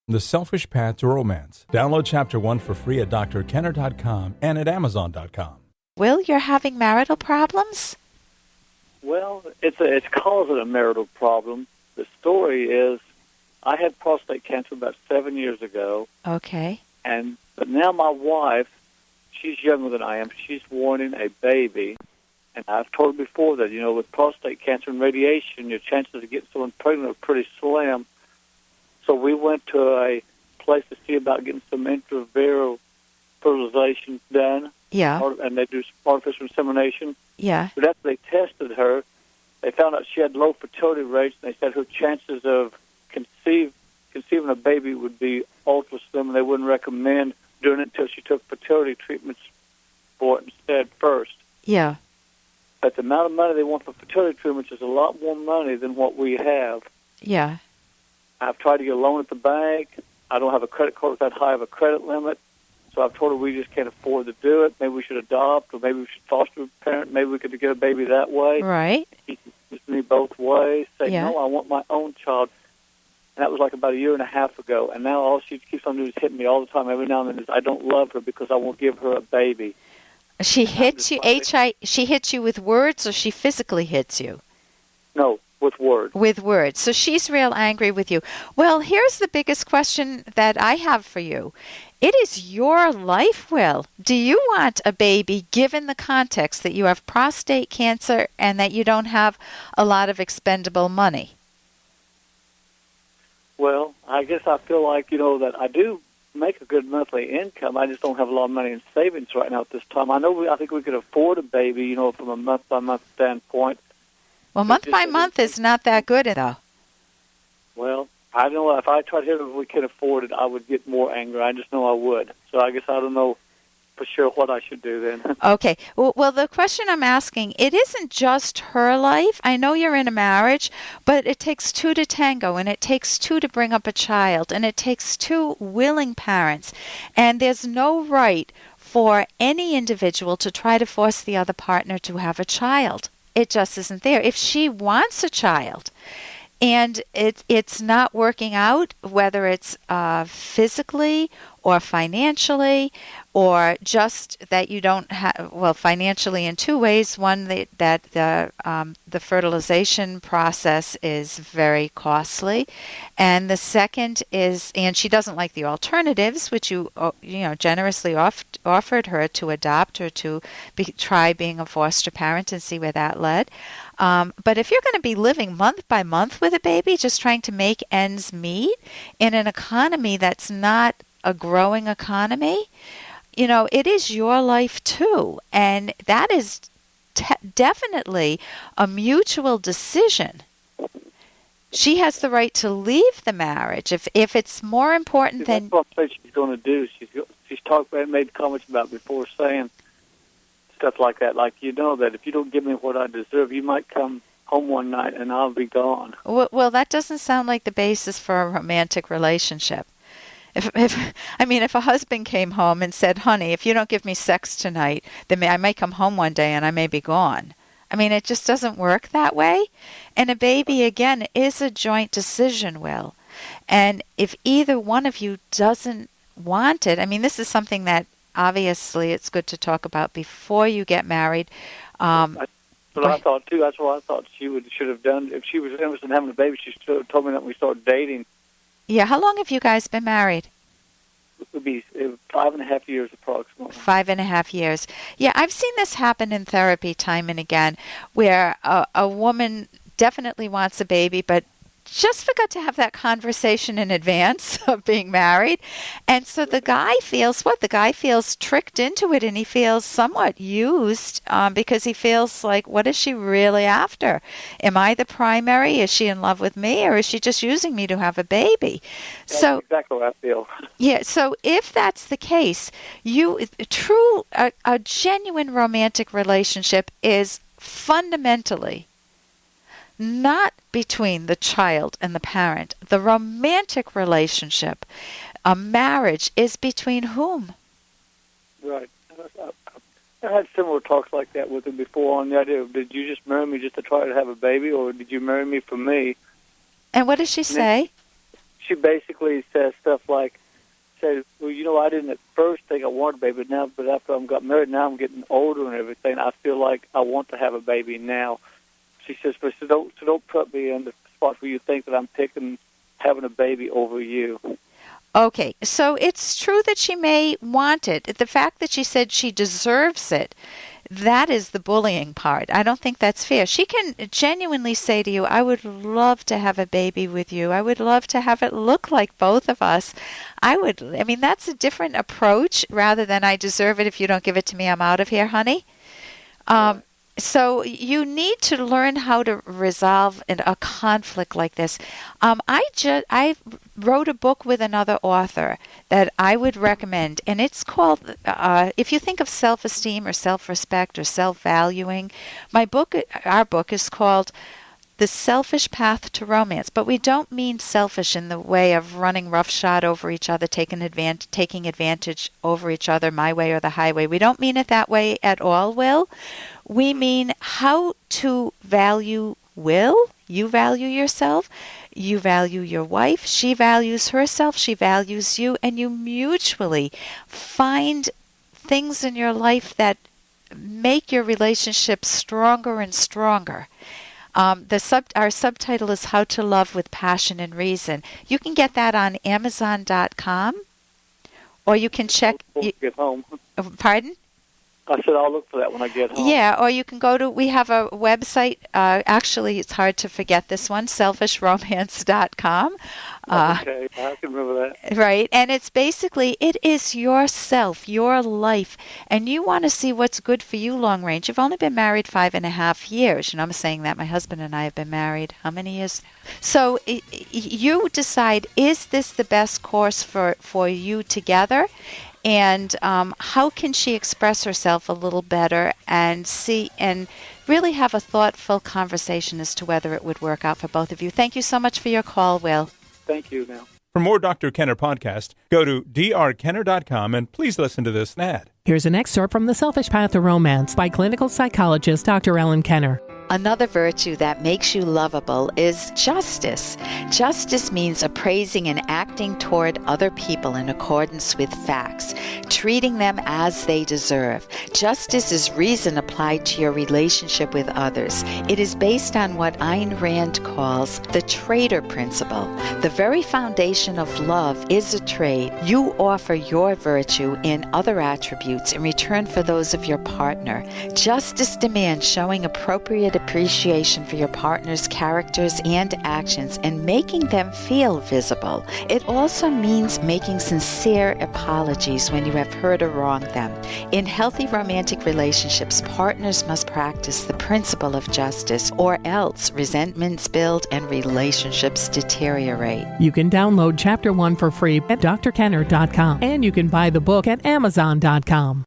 The Selfish Path to Romance. Download Chapter 1 for free at drkenner.com and at amazon.com. Will, you're having marital problems? Well, it's causing a marital problem. The story is I had prostate cancer about 7 years ago. Okay. But now my wife, she's younger than I am. She's wanting a baby. And I've told her before that, with prostate cancer and radiation, your chances of getting someone pregnant are pretty slim. So we went to a place to see about getting some intraviral fertilization done. Yeah. And they do artificial insemination. Yeah. But after they tested her, they found out she had low fertility rates, and they said her chances of conceiving a baby would be ultra slim, and they wouldn't recommend doing it until she took fertility treatments for it instead first. Yeah. But the amount of money they want for fertility treatments is a lot more money than what we have. Yeah. I've tried to get a loan at the bank. I don't have a credit card with that high of a credit limit. So I've told her we just can't afford to do it. Maybe we should adopt, or maybe we should foster a parent. Maybe we could get a baby that way. Right. She can listen to me both ways. Say, Yeah. no, I want my own child. And that was like about a year and a half ago. And now all she keeps on doing is hitting me all the time. Every now and then is, I don't love her because I won't give her a baby. She hits you. She hits you with words, or she physically hits you? No, with words. With words. So she's real angry with you. Well, here's the biggest question that I have for you. It is your life, Will. Do you want a baby, given the context that you have prostate cancer and that you don't have a lot of expendable money? Well, I guess I feel like, that I do make a good monthly income. I just don't have a lot of money in savings right now at this time. I think we could afford a baby, from a month-by-month standpoint. Well, month by month is not that good, though. Well, I know if I tried to hit it if we could afford it, I would get more angry. I just know I would. So I guess I don't know for sure what I should do then. Okay. Well, the question I'm asking, it isn't just her life. I know you're in a marriage, but it takes two to tango, and it takes two to bring up a child, and it takes two willing parents. And there's no right for any individual to try to force the other partner to have a child. It just isn't there. If she wants a child and it's not working out, whether it's physically or financially, or just that you don't have, well, financially in two ways. One, that the fertilization process is very costly, and the second is, and she doesn't like the alternatives, which you generously offered her to adopt or to try being a foster parent and see where that led. But if you're going to be living month by month with a baby, just trying to make ends meet in an economy that's not a growing economy, it is your life too. And that is definitely a mutual decision. She has the right to leave the marriage if it's more important than... That's what she's going to do. She's made comments about before, saying stuff like that. Like, that if you don't give me what I deserve, you might come home one night and I'll be gone. Well, that doesn't sound like the basis for a romantic relationship. If a husband came home and said, honey, if you don't give me sex tonight, then I may come home one day and I may be gone. It just doesn't work that way. And a baby, again, is a joint decision, Will. And if either one of you doesn't want it, this is something that obviously it's good to talk about before you get married. But I thought, too, that's what I thought she should have done. If she was interested in having a baby, she should have told me that when we started dating. Yeah, how long have you guys been married? It would be 5.5 years approximately. 5.5 years. Yeah, I've seen this happen in therapy time and again, where a woman definitely wants a baby, but just forgot to have that conversation in advance of being married. And so the guy feels tricked into it, and he feels somewhat used because he feels like, what is she really after? Am I the primary? Is she in love with me, or is she just using me to have a baby? That's exactly what I feel. Yeah, so if that's the case, a genuine romantic relationship is fundamentally not between the child and the parent. The romantic relationship, a marriage, is between whom? Right. I had similar talks like that with her before on the idea of, did you just marry me just to try to have a baby, or did you marry me for me? And what does she say? she basically says stuff like, well, you know, I didn't at first think I wanted a baby, but after I got married, now I'm getting older and everything. I feel like I want to have a baby now. She says, but don't put me in the spot where you think that I'm picking having a baby over you. Okay, so it's true that she may want it. The fact that she said she deserves it, that is the bullying part. I don't think that's fair. She can genuinely say to you, I would love to have a baby with you. I would love to have it look like both of us. That's a different approach rather than I deserve it. If you don't give it to me, I'm out of here, honey. So you need to learn how to resolve a conflict like this. I wrote a book with another author that I would recommend, and it's called, if you think of self-esteem or self-respect or self-valuing, our book is called The Selfish Path to Romance. But we don't mean selfish in the way of running roughshod over each other, taking advantage over each other, my way or the highway. We don't mean it that way at all, Will. We mean how to value Will. You value yourself. You value your wife. She values herself. She values you. And you mutually find things in your life that make your relationship stronger and stronger. Our subtitle is How to Love with Passion and Reason. You can get that on Amazon.com, or you can check. Get home. Pardon? I said I'll look for that when I get home. Yeah, or you can we have a website, actually it's hard to forget this one, selfishromance.com. Okay, I can remember that. Right, and it's basically, it is yourself, your life, and you want to see what's good for you long range. You've only been married 5.5 years. I'm saying that my husband and I have been married, how many years? So you decide, is this the best course for you together? And how can she express herself a little better and really have a thoughtful conversation as to whether it would work out for both of you. Thank you so much for your call, Will. Thank you now. For more Dr. Kenner podcast, go to drkenner.com and please listen to this ad. Here's an excerpt from The Selfish Path to Romance by clinical psychologist Dr. Ellen Kenner. Another virtue that makes you lovable is justice. Justice means appraising and acting toward other people in accordance with facts, treating them as they deserve. Justice is reason applied to your relationship with others. It is based on what Ayn Rand calls the trader principle. The very foundation of love is a trade. You offer your virtue and other attributes in return for those of your partner. Justice demands showing appropriate appreciation for your partner's characters and actions and making them feel visible. It also means making sincere apologies when you have hurt or wronged them. In healthy romantic relationships, partners must practice the principle of justice, or else resentments build and relationships deteriorate. You can download Chapter 1 for free at drkenner.com, and you can buy the book at Amazon.com.